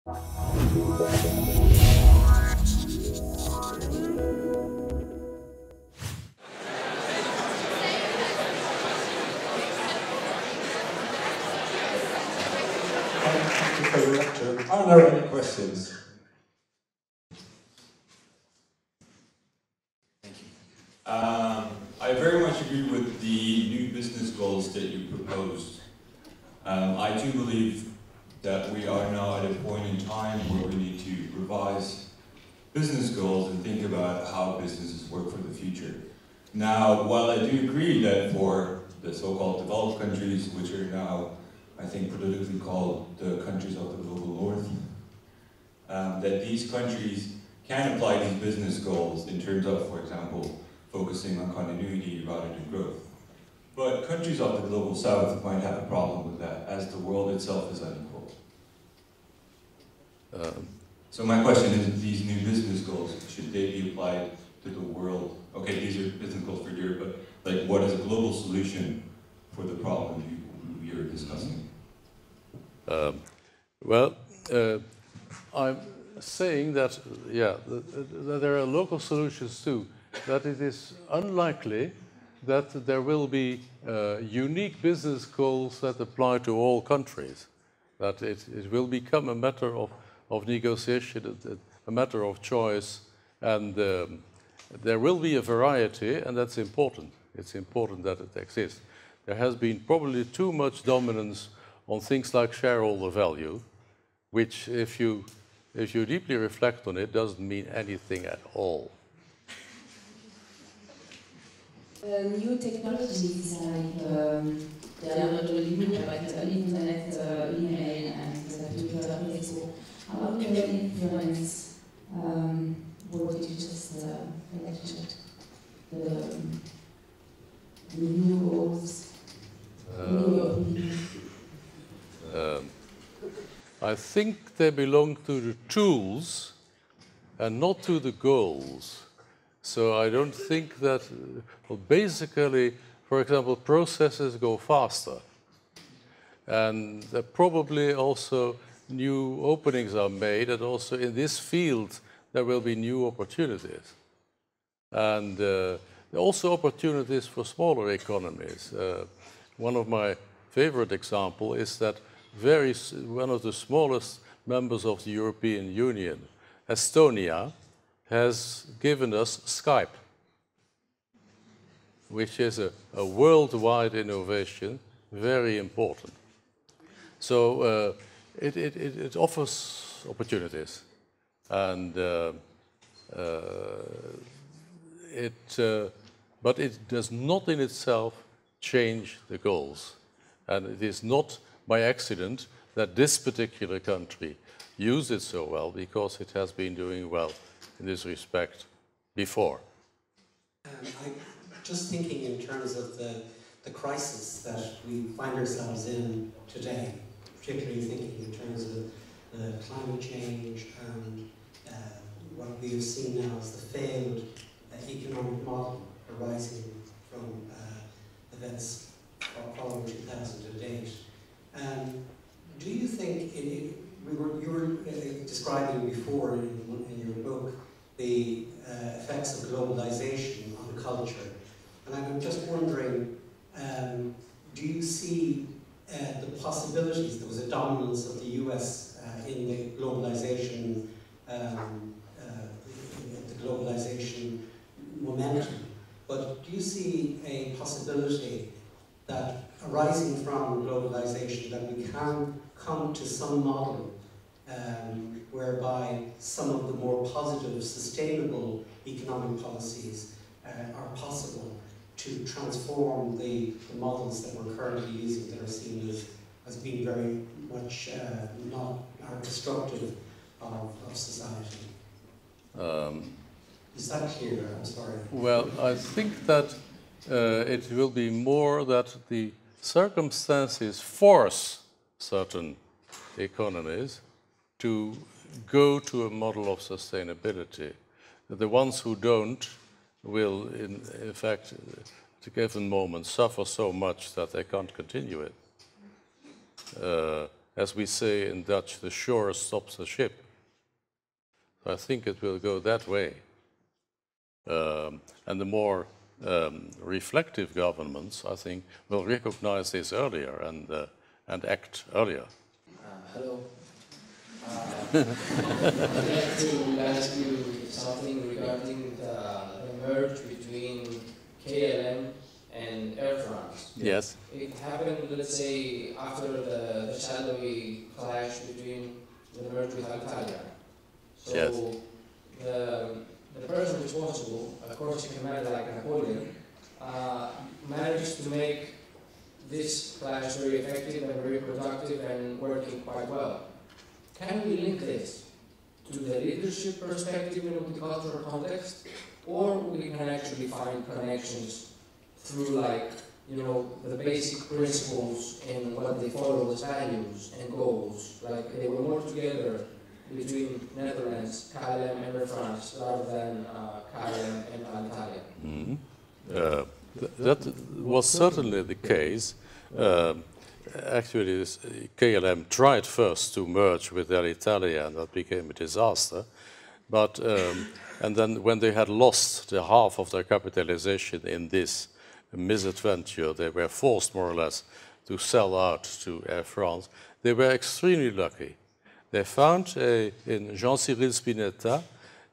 Thank you for your lecture. Are there any questions? Thank you. I very much agree with the new business goals that you proposed. I do believe that we are now at a point in time where we need to revise business goals and think about how businesses work for the future. Now, while I do agree that for the so-called developed countries, which are now, I think, politically called the countries of the global north, that these countries can apply these business goals in terms of, for example, focusing on continuity rather than growth. But countries of the global south might have a problem with that, as the world itself is unequal. So my question is, these new business goals, should they be applied to the world? Okay, these are business goals for Europe, but like, what is a global solution for the problem you're discussing? I'm saying that, yeah, that there are local solutions too, that it is unlikely that there will be unique business goals that apply to all countries, that it will become a matter of negotiation, a matter of choice, and there will be a variety, and that's important. It's important that it exists. There has been probably too much dominance on things like shareholder value, which, if you deeply reflect on it, doesn't mean anything at all. New technologies like they are not only new, but internet, email, and Twitter, Facebook. How do they influence what you just lectured? The new goals, in your opinion? I think they belong to the tools and not to the goals. So I don't think that, well, basically, for example, processes go faster. And there probably also new openings are made, and also in this field there will be new opportunities. And also opportunities for smaller economies. One of my favorite examples is that one of the smallest members of the European Union, Estonia, has given us Skype, which is a worldwide innovation, very important. So it offers opportunities, and but it does not in itself change the goals. And it is not by accident that this particular country used it so well, because it has been doing well in this respect before. I'm just thinking in terms of the crisis that we find ourselves in today, particularly thinking in terms of climate change and what we have seen now as the failed economic model arising from events following 2008. Do you think, you were describing before in your book the effects of globalization on culture, and I'm just wondering, do you see the possibilities? There was a dominance of the US in the globalization momentum, but do you see a possibility that arising from globalization that we can come to some model whereby some of the more positive, sustainable economic policies are possible to transform the models that we're currently using that are seen as being very much are destructive of society? Is that clear? I'm sorry. Well, I think that it will be more that the circumstances force certain economies to go to a model of sustainability. The ones who don't will, in fact, at a given moment, suffer so much that they can't continue it. as we say in Dutch, the shore stops the ship. I think it will go that way. And the more reflective governments, I think, will recognize this earlier and act earlier. Hello. I'd like to ask you something regarding the merge between KLM and Air France. Yes. It happened, let's say, after the shadowy clash between the merge with Alitalia. So yes. The person responsible, a Corsican man like Napoleon, managed to make this clash very effective and very productive and working quite well. Can we link this to the leadership perspective in a multicultural context, or we can actually find connections through, like, you know, the basic principles and what they follow as values and goals, like they were more together between Netherlands, KLM and Air France, rather than KLM and Alitalia? Mm-hmm. That was certainly the case. Actually, KLM tried first to merge with Alitalia, and that became a disaster. But and then when they had lost the half of their capitalization in this misadventure, they were forced more or less to sell out to Air France. They were extremely lucky. They found in Jean-Cyril Spinetta,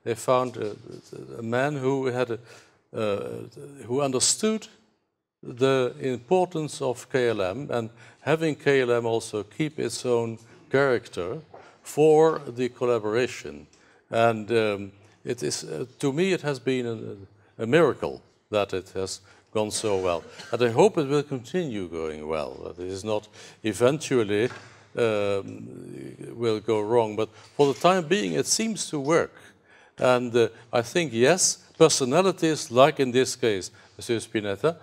they found a man who had who understood the importance of KLM, and having KLM also keep its own character for the collaboration. And it is, to me, it has been a miracle that it has gone so well. And I hope it will continue going well, that it is not eventually will go wrong. But for the time being, it seems to work. And I think, yes, personalities, like in this case, Mr. Spinetta,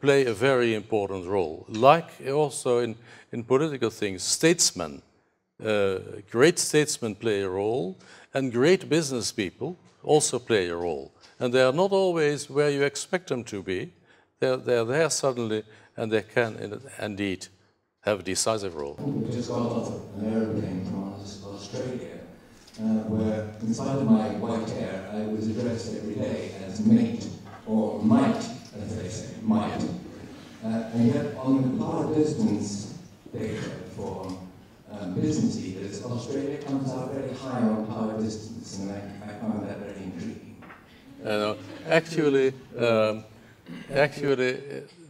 play a very important role. Like also in political things, statesmen, great statesmen play a role, and great business people also play a role. And they are not always where you expect them to be. They're there suddenly, and they can indeed have a decisive role. We just got off an aeroplane from Australia, where inside of my white hair I was addressed every day as mate, or might, as they say, might. And yet on the power distance data for business leaders, Australia comes out very high on power distance, and I found that very intriguing. Actually,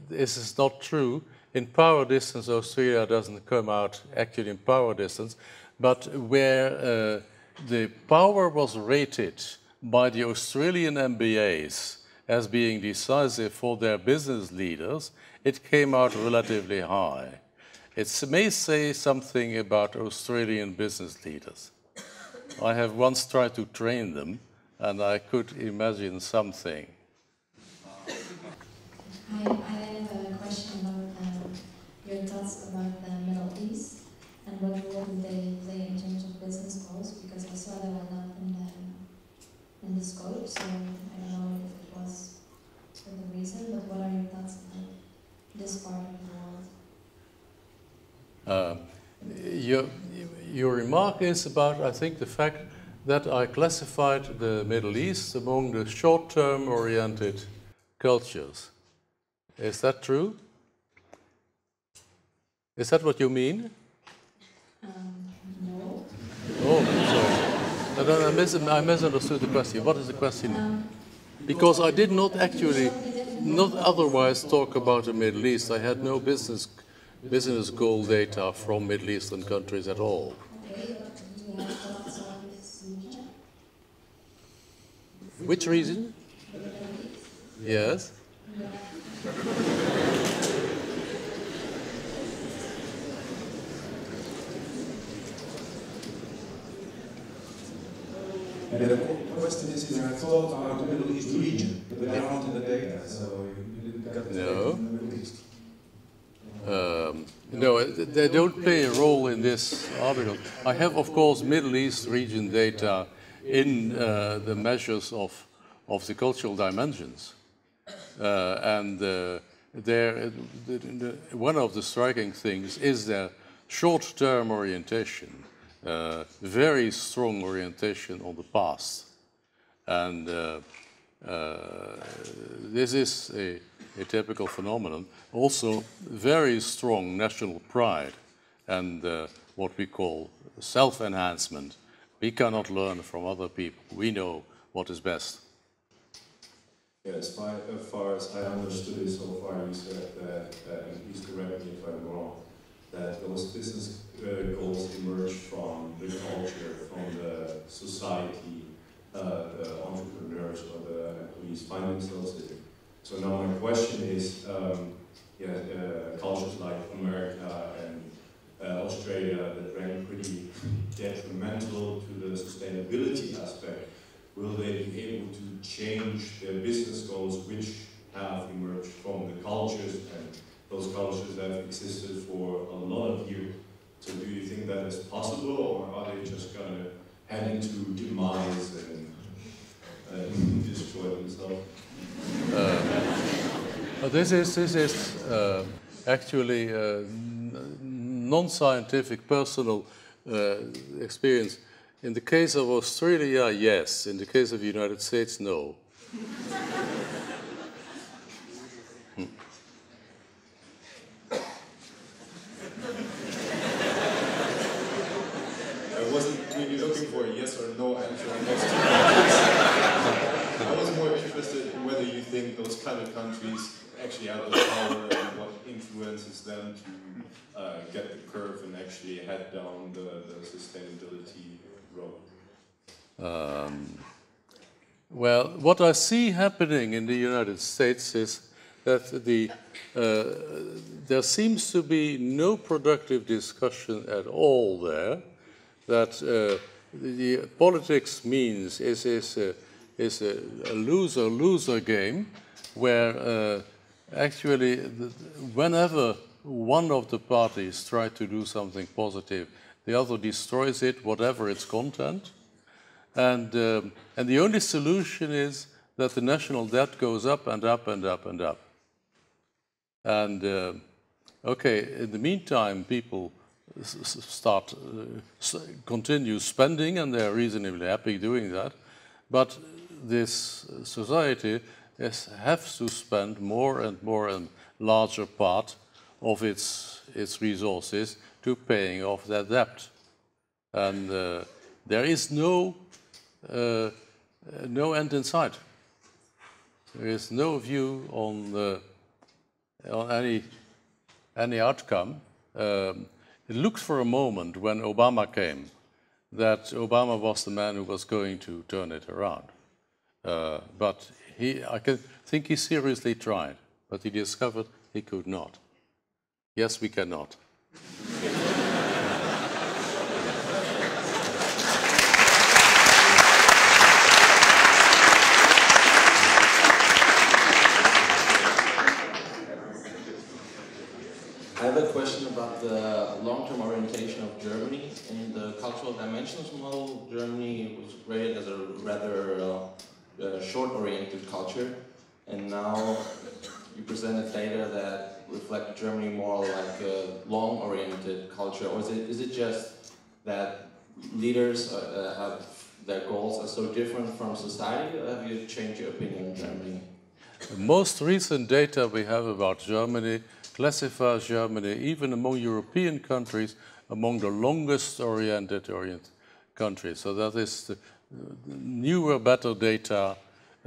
this is not true. In power distance, Australia doesn't come out actually in power distance, but where the power was rated by the Australian MBAs as being decisive for their business leaders, it came out relatively high. It may say something about Australian business leaders. I have once tried to train them, and I could imagine something. I have a question about your thoughts about the Middle East and what role do they play in terms of business goals, because I saw they were not in the scope, so I don't know if it was for the reason, but what are your thoughts about this part of the world? Your remark is about, I think, the fact that I classified the Middle East among the short-term oriented cultures. Is that true? Is that what you mean? No. Oh, sorry. I misunderstood the question. What is the question? Because I did not actually, not otherwise talk about the Middle East. I had no business goal data from Middle Eastern countries at all. Okay, but do you have thoughts on this region? Which region? The Middle East? Yes. Yeah. And the question is there a thought about the Middle East region, but they aren't in the data, so you didn't get the data from the Middle East. No, they don't play a role in this article. I have, of course, Middle East region data in the measures of the cultural dimensions. And one of the striking things is their short-term orientation, very strong orientation on the past. And this is a typical phenomenon. Also, very strong national pride and what we call self-enhancement. We cannot learn from other people. We know what is best. Yeah, as far as I understood it so far, you said that, and please correct me if I'm wrong, that those business goals emerge from the culture, from the society, the entrepreneurs or the employees find themselves in. So now my question is, cultures like America and Australia that rank pretty detrimental to the sustainability aspect, will they be able to change their business goals which have emerged from the cultures, and those cultures have existed for a lot of years? So do you think that is possible, or are they just going to head into demise and destroy themselves? This is actually non-scientific personal experience. In the case of Australia, yes. In the case of the United States, no. I wasn't really looking for a yes or no answer on those two. I was more interested in whether you think those kind of countries actually have the power and what influences them to get the curve and actually head down the sustainability road. Well, what I see happening in the United States is that there seems to be no productive discussion at all there. That the politics means is a loser-loser game, where actually whenever one of the parties tries to do something positive, the other destroys it, whatever its content. And the only solution is that the national debt goes up and up and up and up. And okay, in the meantime, people continue spending, and they're reasonably happy doing that. But this society has to spend more and more and larger part of its resources to paying off that debt. And there is no end in sight. There is no view on any outcome. It looked for a moment when Obama came that Obama was the man who was going to turn it around. But I think he seriously tried, but he discovered he could not. Yes, we cannot. I have a question about the long-term orientation of Germany. In the cultural dimensions model, Germany was rated as a rather short-oriented culture, and now you presented data that reflect Germany more like a long-oriented culture. Or is it just that leaders have their goals are so different from society, or have you changed your opinion on Germany? The most recent data we have about Germany classifies Germany, even among European countries, among the longest oriented countries. So that is the newer, better data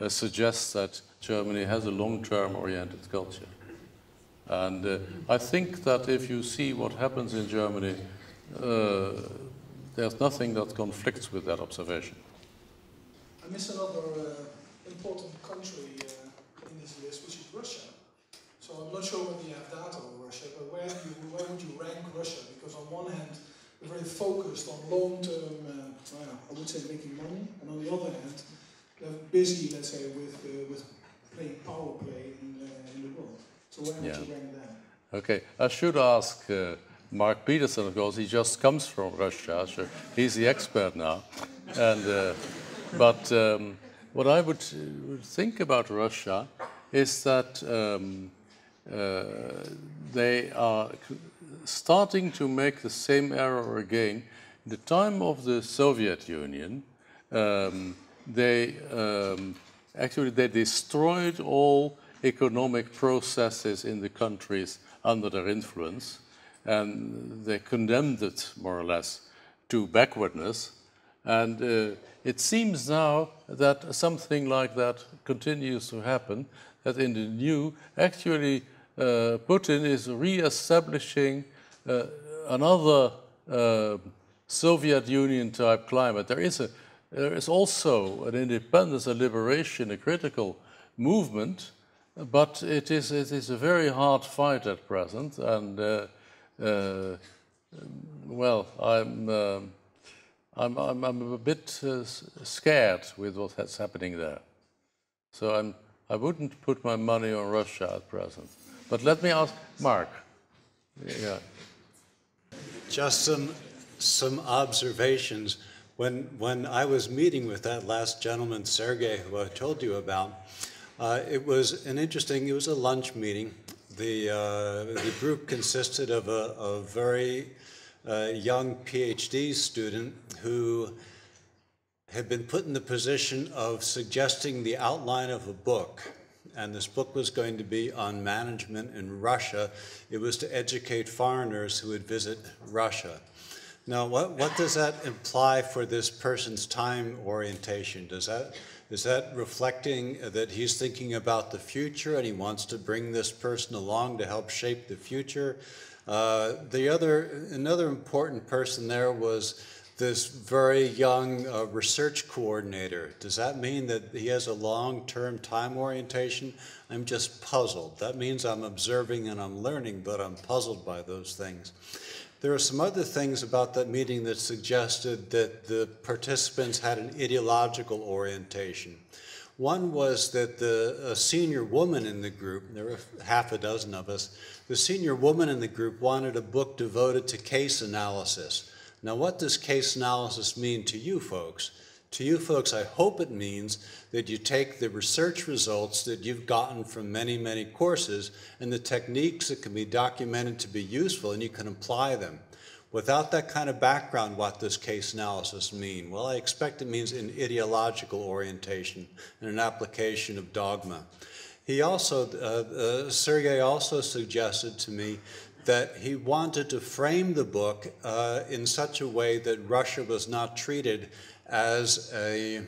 suggests that Germany has a long-term oriented culture. And I think that if you see what happens in Germany, there's nothing that conflicts with that observation. I miss another important country in this list, which is Russia. So I'm not sure whether you have data on Russia, but where would you rank Russia? Because on one hand, they're very focused on long-term, I would say making money, and on the other hand, they're busy, let's say, with playing power play in the world. So where would you rank them? Okay, I should ask Mark Peterson, of course. He just comes from Russia, so he's the expert now. And but what I would think about Russia is that they are starting to make the same error again. In the time of the Soviet Union, actually they destroyed all economic processes in the countries under their influence, and they condemned it more or less to backwardness. And it seems now that something like that continues to happen, that in the new, actually Putin is re-establishing another Soviet Union type climate. There is also an independence, a liberation, a critical movement, but it is a very hard fight at present, and well, I'm a bit scared with what's happening there. So I wouldn't put my money on Russia at present. But let me ask Mark. Yeah. Just some observations. When I was meeting with that last gentleman, Sergey, who I told you about, it was a lunch meeting. The group consisted of a very young PhD student who had been put in the position of suggesting the outline of a book. And this book was going to be on management in Russia. It was to educate foreigners who would visit Russia. Now, what does that imply for this person's time orientation? Is that reflecting that he's thinking about the future and he wants to bring this person along to help shape the future? Another important person there was this very young research coordinator. Does that mean that he has a long-term time orientation? I'm just puzzled. That means I'm observing and I'm learning, but I'm puzzled by those things. There are some other things about that meeting that suggested that the participants had an ideological orientation. One was that the senior woman in the group, there were half a dozen of us, the senior woman in the group wanted a book devoted to case analysis. Now, what does case analysis mean to you folks? To you folks, I hope it means that you take the research results that you've gotten from many, many courses and the techniques that can be documented to be useful, and you can apply them. Without that kind of background, what does case analysis mean? Well, I expect it means an ideological orientation and an application of dogma. He also, Sergey also suggested to me that he wanted to frame the book in such a way that Russia was not treated as an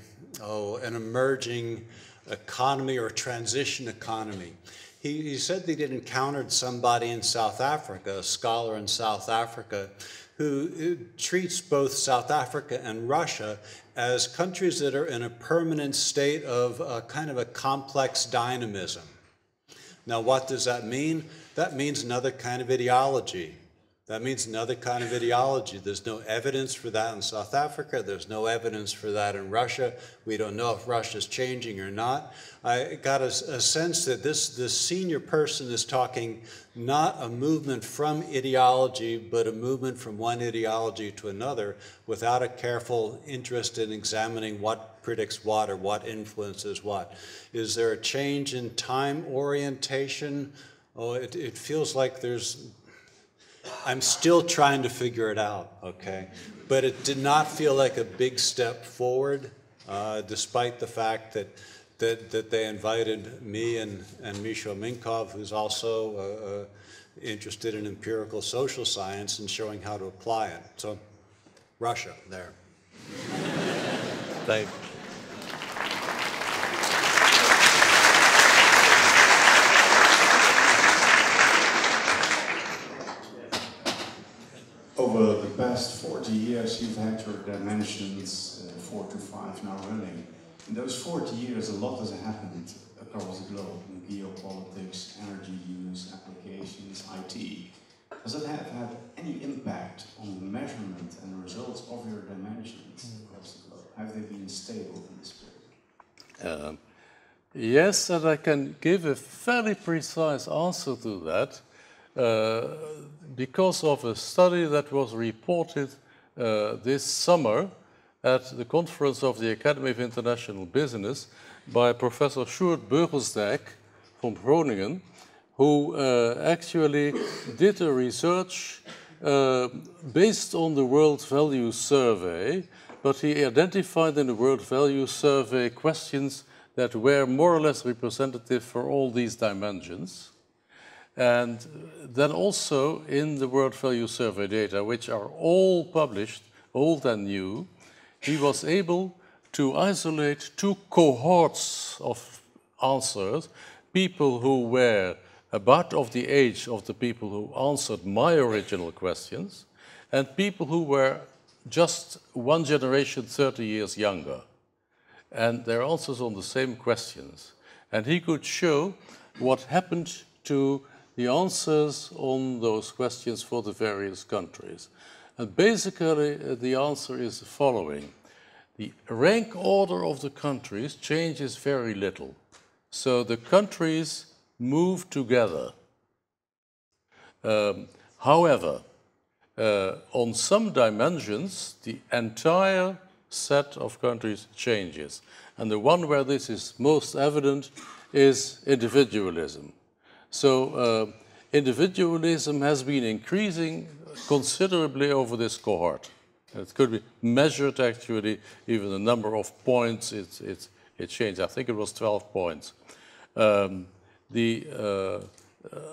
emerging economy or transition economy. He said that he'd encountered somebody in South Africa, a scholar in South Africa, who treats both South Africa and Russia as countries that are in a permanent state of kind of a complex dynamism. Now, what does that mean? That means another kind of ideology. That means another kind of ideology. There's no evidence for that in South Africa. There's no evidence for that in Russia. We don't know if Russia's changing or not. I got a sense that this senior person is talking not a movement from ideology, but a movement from one ideology to another without a careful interest in examining what predicts what or what influences what. Is there a change in time orientation? Oh, it feels like I'm still trying to figure it out, okay? But it did not feel like a big step forward, despite the fact that they invited me and Misho Minkov, who's also interested in empirical social science and showing how to apply it. So, Russia, there. Thank you. Over the past 40 years, you've had your dimensions 4 to 5 now running. In those 40 years, a lot has happened across the globe in geopolitics, energy use, applications, IT. Does it have had any impact on the measurement and the results of your dimensions across the globe? Have they been stable in this period? Yes, and I can give a fairly precise answer to that. Because of a study that was reported this summer at the conference of the Academy of International Business by Professor Sjoerd Beugelsdijk from Groningen, who actually did a research based on the World Values Survey, but he identified in the World Values Survey questions that were more or less representative for all these dimensions. And then also in the World Values Survey data, which are all published, old and new, he was able to isolate two cohorts of answers, people who were about of the age of the people who answered my original questions, and people who were just one generation 30 years younger. And their answers on the same questions. And he could show what happened to the answers on those questions for the various countries. And basically, the answer is the following. The rank order of the countries changes very little. So the countries move together. However, on some dimensions, the entire set of countries changes. And the one where this is most evident is individualism. So individualism has been increasing considerably over this cohort. It could be measured actually, even the number of points it changed. I think it was 12 points. The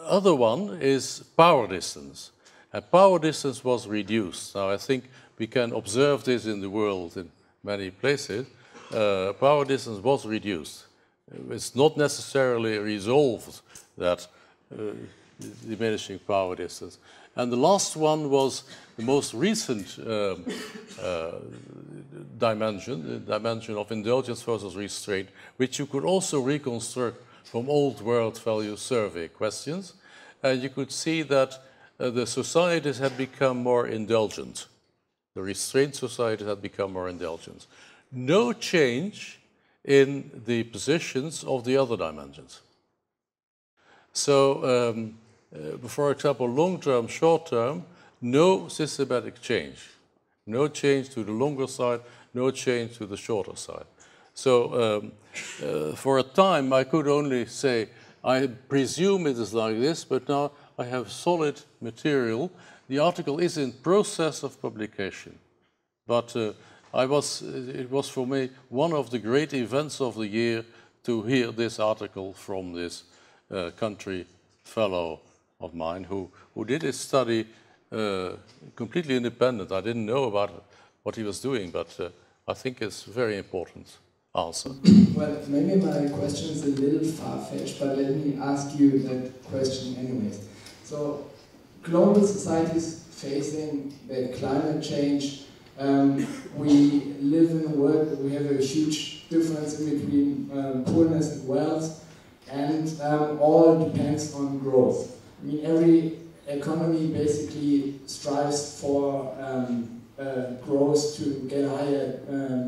other one is power distance. And power distance was reduced. Now I think we can observe this in the world in many places. Power distance was reduced. It's not necessarily resolved, that diminishing power distance. And the last one was the most recent dimension, the dimension of indulgence versus restraint, which you could also reconstruct from old World Values Survey questions. And you could see that the societies had become more indulgent. The restrained societies had become more indulgent. No change in the positions of the other dimensions. So, for example, long-term, short-term, no systematic change. No change to the longer side, no change to the shorter side. So, for a time, I could only say, I presume it is like this, but now I have solid material. The article is in process of publication. But it was for me one of the great events of the year to hear this article from this country fellow of mine who did his study completely independent. I didn't know about what he was doing, but I think it's a very important answer. Well, maybe my question is a little far-fetched, but let me ask you that question anyways. So, global societies facing the climate change, we live in a world where we have a huge difference in between poorness and wealth, and all depends on growth. I mean, every economy basically strives for growth to get higher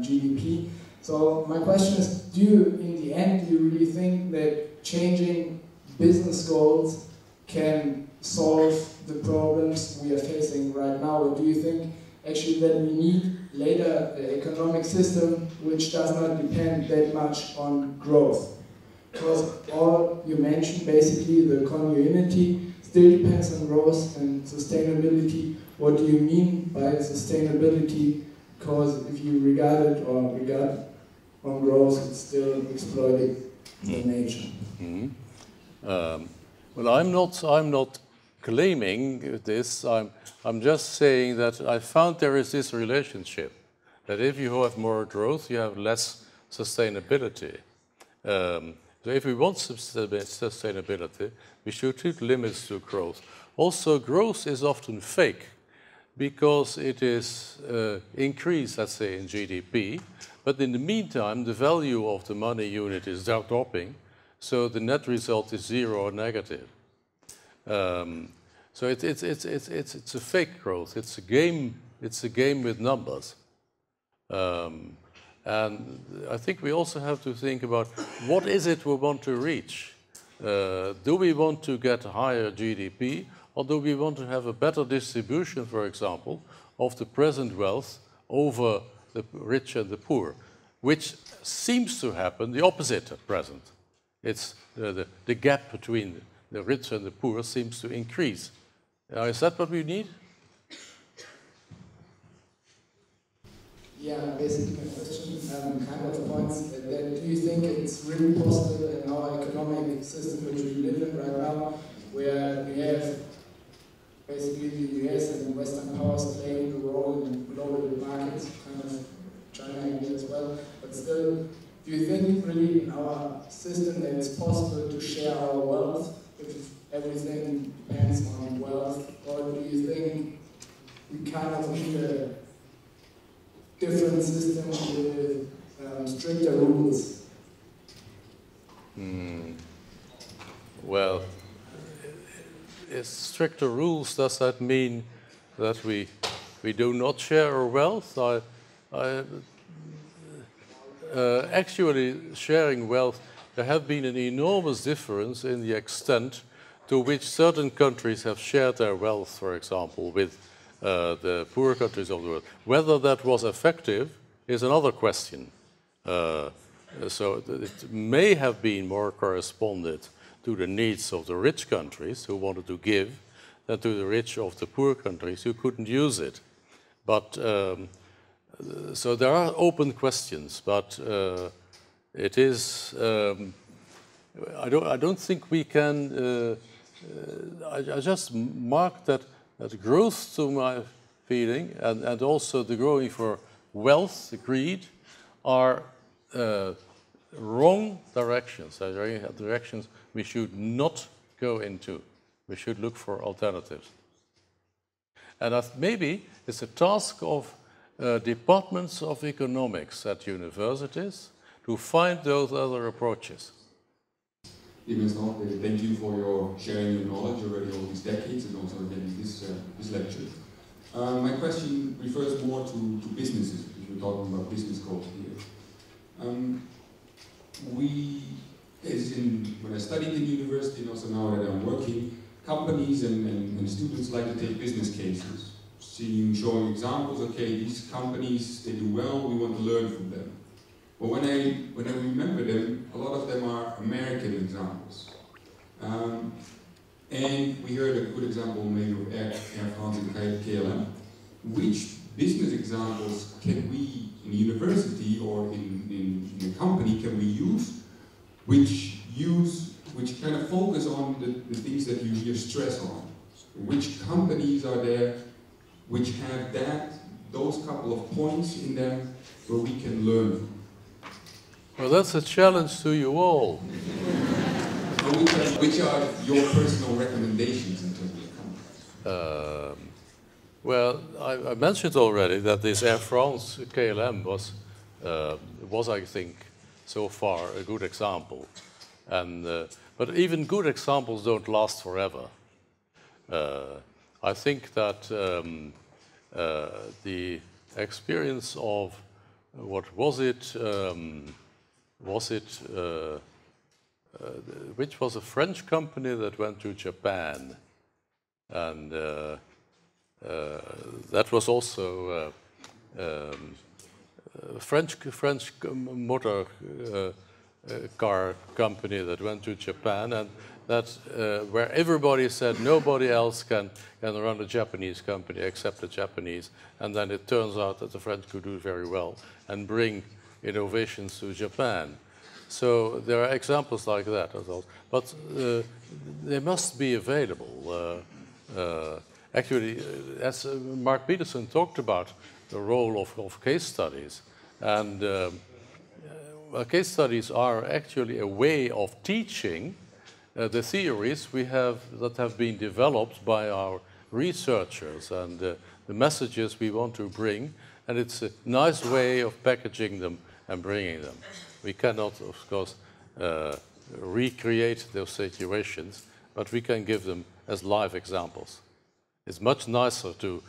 GDP. So my question is, do you, in the end, do you really think that changing business goals can solve the problems we are facing right now? Or do you think actually that we need later an economic system which does not depend that much on growth? Because all you mentioned, basically the continuity still depends on growth and sustainability. What do you mean by sustainability? Because if you regard it or regard on growth, it's still exploiting the nature. Mm-hmm. Well, I'm not claiming this. I'm just saying that I found there is this relationship that if you have more growth, you have less sustainability. So if we want sustainability, we should put limits to growth. Also, growth is often fake because it is increased, let's say, in GDP, but in the meantime, the value of the money unit is dropping, so the net result is zero or negative. So it's a fake growth. It's a game. It's a game with numbers. And I think we also have to think about what is it we want to reach. Do we want to get higher GDP, or do we want to have a better distribution, for example, of the present wealth over the rich and the poor, which seems to happen the opposite at present. It's the gap between the rich and the poor seems to increase. Is that what we need? Yeah, basically my question kind of points that do you think it's really possible in our economic system which we live in right now, where we have basically the US and Western powers playing a role in global markets, kind of China as well, but still, do you think really in our system that it's possible to share our wealth if everything depends on wealth, or do you think we kind of need a different system with stricter rules? Well, stricter rules, does that mean that we do not share our wealth? Actually, sharing wealth, there have been an enormous difference in the extent to which certain countries have shared their wealth, for example, with the poor countries of the world. Whether that was effective is another question. So it may have been more corresponded to the needs of the rich countries who wanted to give than to the rich of the poor countries who couldn't use it. But so there are open questions, but it is. I don't think we can. I just mark that growth, to my feeling, and also the growing for wealth, the greed, are wrong directions. Directions we should not go into. We should look for alternatives. And maybe it's a task of departments of economics at universities to find those other approaches. Thank you for your sharing your knowledge already all these decades and also getting this lecture. My question refers more to businesses, because we're talking about business goals here. When I studied in university and also now that I'm working, companies and students like to take business cases, showing examples. Okay, these companies, they do well, we want to learn from them. But when I remember them, a lot of them are American examples. And we heard a good example maybe of Air France and KLM. Which business examples can we, in a university or in a company, can we use, which kind of focus on the things that you hear stress on? Which companies are there which have those couple of points in them where we can learn from? Well, that's a challenge to you all. Which are your personal recommendations in terms of companies? Well, I mentioned already that this Air France KLM was, I think, so far a good example. And but even good examples don't last forever. I think that the experience of what was it? Which was a French company that went to Japan, and that was also a French motor car company that went to Japan, and that where everybody said nobody else can run a Japanese company except the Japanese, and then it turns out that the French could do very well and bring innovations to Japan. So there are examples like that, but they must be available. Actually, as Mark Peterson talked about, the role of case studies, and case studies are actually a way of teaching the theories that have been developed by our researchers and the messages we want to bring, and it's a nice way of packaging them and bringing them. We cannot, of course, recreate those situations, but we can give them as live examples. It's much nicer to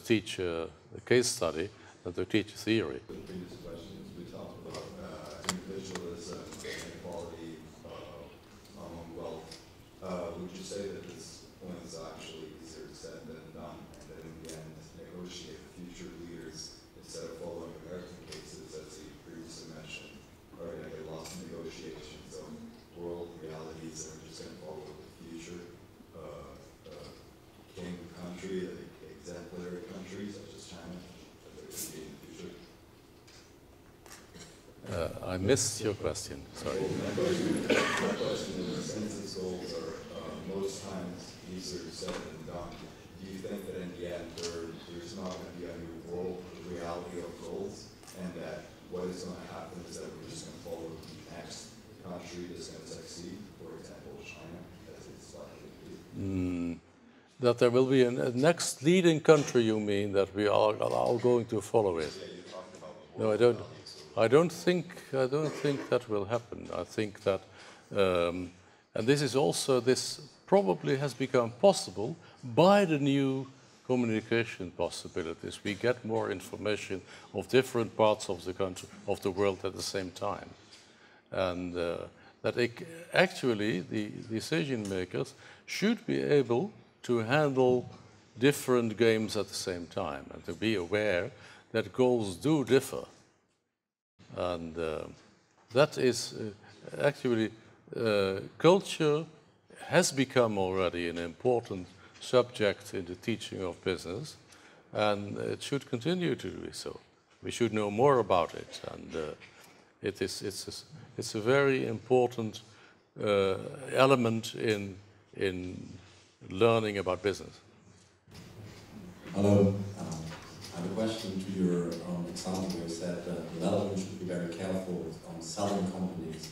teach a case study than to teach theory. The previous questions, we talked about individualism, inequality among wealth. Would you say that this point is actually easier said than done, and that in the end, negotiate future leaders instead of following American cases, as you previously mentioned, are going to get lost in negotiations of world realities that are just going to fall I missed your question, sorry. My question is, since these goals are most times easier said than done, do you think that in the end there's not going to be a new world reality of goals, and that what is going to happen is that we're just going to follow the next country that's going to succeed, for example, China, as it's likely to be? That there will be a next leading country, you mean, that we are all going to follow it? No, I don't think that will happen. I think that, and this probably has become possible by the new communication possibilities. We get more information of different parts of the country, of the world at the same time, and that actually the decision makers should be able to handle different games at the same time and to be aware that goals do differ. And that is actually, culture has become already an important subject in the teaching of business, and it should continue to be so. We should know more about it, and it's a very important element in learning about business. Hello. I have a question to your example where you said that the Netherlands should be very careful on selling companies.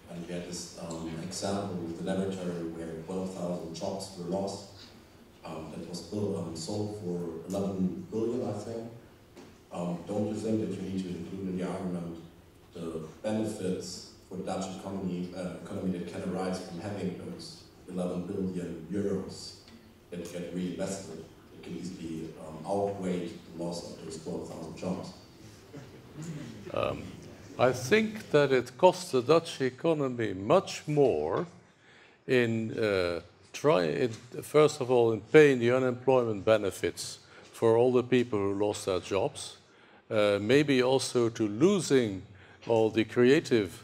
And you had this example with the laboratory where 12,000 jobs were lost. That was sold for 11 billion, I think. Don't you think that you need to include in the argument the benefits for the Dutch economy that can arise from having those 11 billion euros that get reinvested? It can easily outweigh the loss of those 12,000 jobs. I think that it costs the Dutch economy much more in first of all, in paying the unemployment benefits for all the people who lost their jobs, maybe also to losing all the creative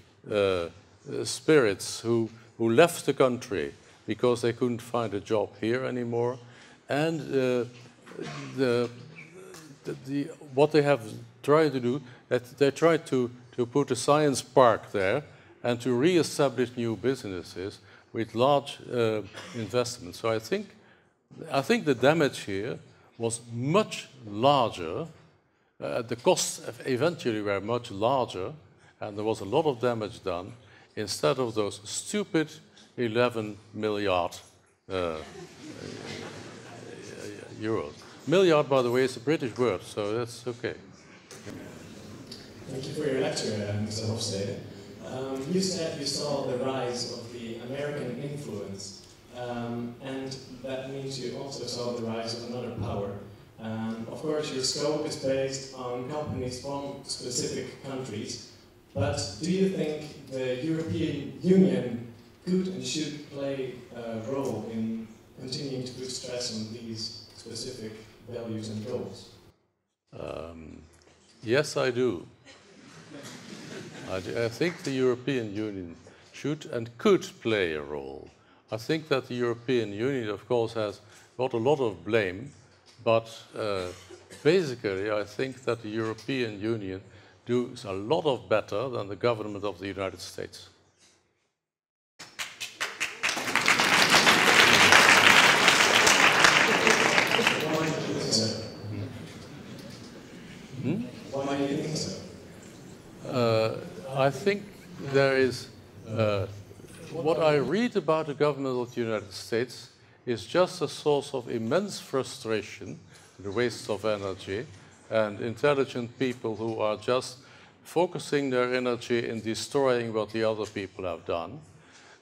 spirits who left the country because they couldn't find a job here anymore, and what they have tried to do, that they tried to put a science park there and to re-establish new businesses with large investments. So I think the damage here was much larger. The costs eventually were much larger, and there was a lot of damage done instead of those stupid 11 milliard euros. Milliard, by the way, is a British word, so that's okay. Thank you for your lecture, Mr. Hofstede. You said you saw the rise of the American influence, and that means you also saw the rise of another power. Of course, your scope is based on companies from specific countries, but do you think the European Union could and should play a role in continuing to put stress on these specific values and goals? Yes, I do. I think the European Union should and could play a role. I think that the European Union, of course, has got a lot of blame, but basically I think that the European Union does a lot of better than the government of the United States. Why do you think so? I think there is, what I read about the government of the United States is just a source of immense frustration, the waste of energy, and intelligent people who are just focusing their energy in destroying what the other people have done.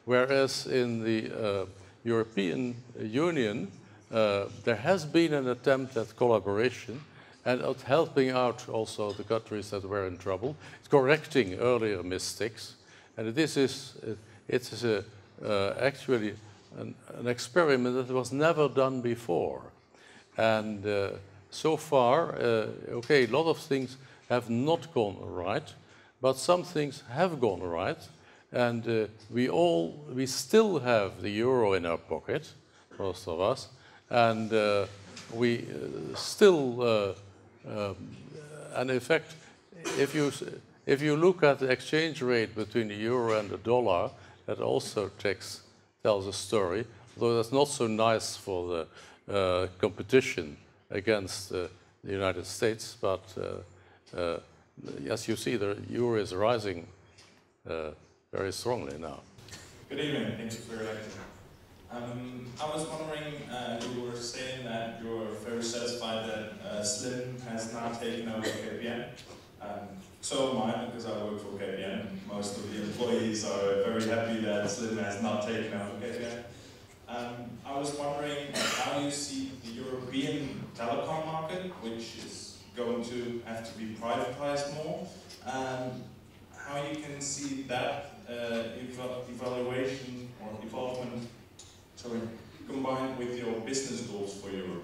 Whereas in the European Union, there has been an attempt at collaboration and at helping out also the countries that were in trouble, correcting earlier mistakes. And it is actually an experiment that was never done before. And so far, okay, a lot of things have not gone right, but some things have gone right. And we still have the euro in our pocket, most of us, and we still, and in fact, if if you look at the exchange rate between the euro and the dollar, that also tells a story, although that's not so nice for the competition against the United States, but as you see, the euro is rising very strongly now. Good evening, thank you for your lecture. I was wondering, you were saying that you're very satisfied that Slim has not taken over KPN. So am I, because I work for KPN. Most of the employees are very happy that Slim has not taken over KPN. I was wondering how you see the European telecom market, which is going to have to be privatized more. How you can see that evaluation or evolvement, combined with your business goals for Europe?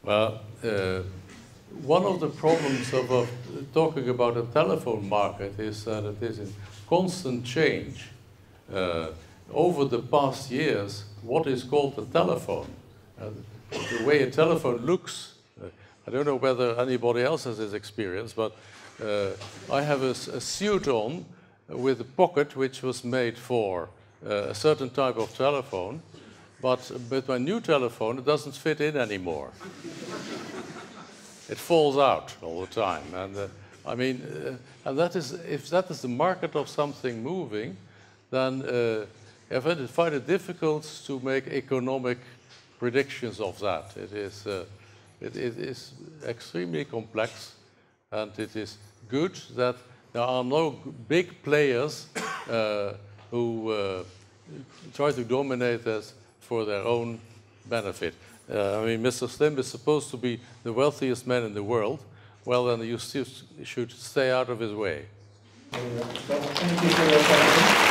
Well, one of the problems of talking about a telephone market is that it is in constant change. Over the past years, what is called a telephone, the way a telephone looks, I don't know whether anybody else has this experience, but I have a suit on with a pocket which was made for a certain type of telephone, but with my new telephone it doesn't fit in anymore. It falls out all the time, and I mean, and that is, if that is the market of something moving, then I find it difficult to make economic predictions of that. It is extremely complex, and it is good that there are no big players who try to dominate us for their own benefit. I mean, Mr. Slim is supposed to be the wealthiest man in the world. Well, then you still should stay out of his way. Thank you for your question.